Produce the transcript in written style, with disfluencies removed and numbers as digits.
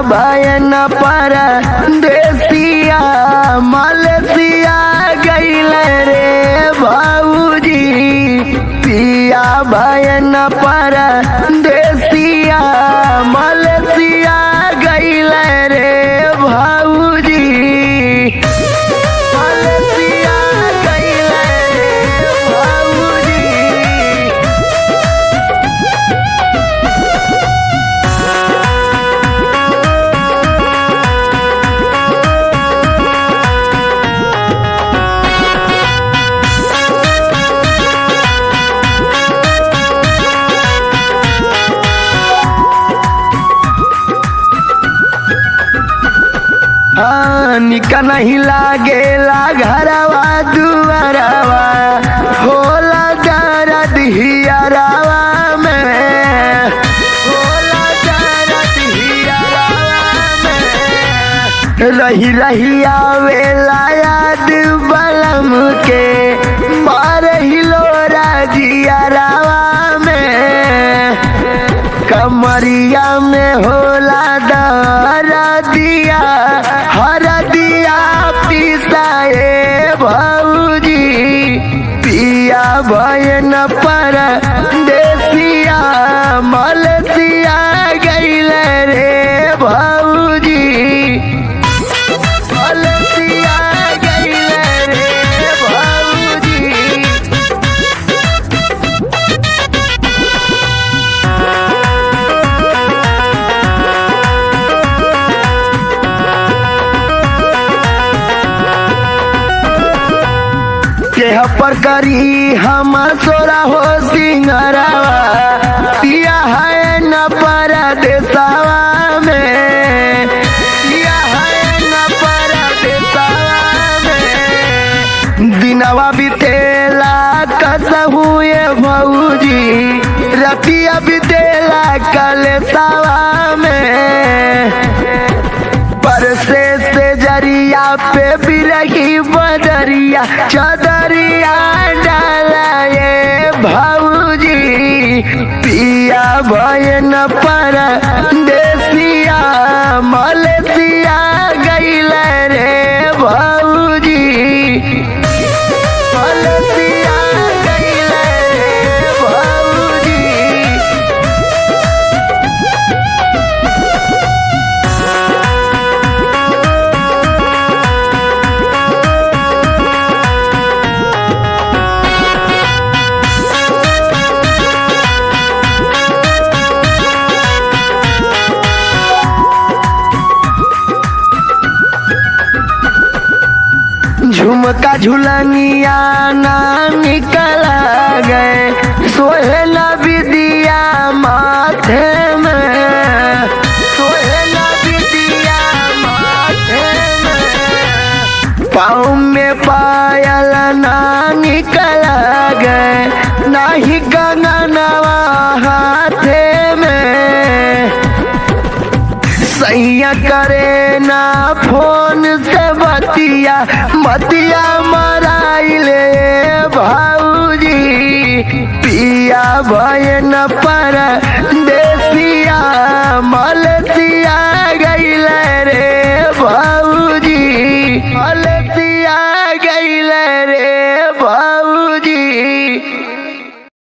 बयन पर देसिया मलसिया गईल रे भाऊजी। पिया बयन पर देसिया मलसिया गईल रे भाऊजी। मलसिया गईल रे भाऊजी। निका नहीं लागेला घरवा दुआरवा होला दर्द हियरवा में। होला दर्द हियरवा में। रही रही आवेला याद बलम के मारही लोरा जियरवा में। कमरिया में होला दर्दिया हरदिया पिसाए भाऊजी। पिया बयन पर देसिया मलसिया गईल रे भाऊजी। मलसिया गईल रे भाऊजी। केह पर करी हम सोरा हो सिंगरवा। पिया है न परदेसवा में। पिया है न परदेसवा में। दिनवा बितेला कसहु ये भौजी। रतिया बितेला कलेसवा में। बरसे से जरिया पे बिरही बदरिया चदरिया डालाए भाऊजी। पिया बयन पर देसिया मलसिया गईल रे भाऊजी। मलसिया गईल रे भाऊजी। झुमका झुलनिया ना निकल गए। सोहेला विदिया माथे में। सोहेला विदिया माथे में। पाँव में पायल ना निकल गए। नाही कंगनवा हाथे में। सैया करे ना फोन से बतिया मतिया मराइले भाऊजी। पिया बयन पर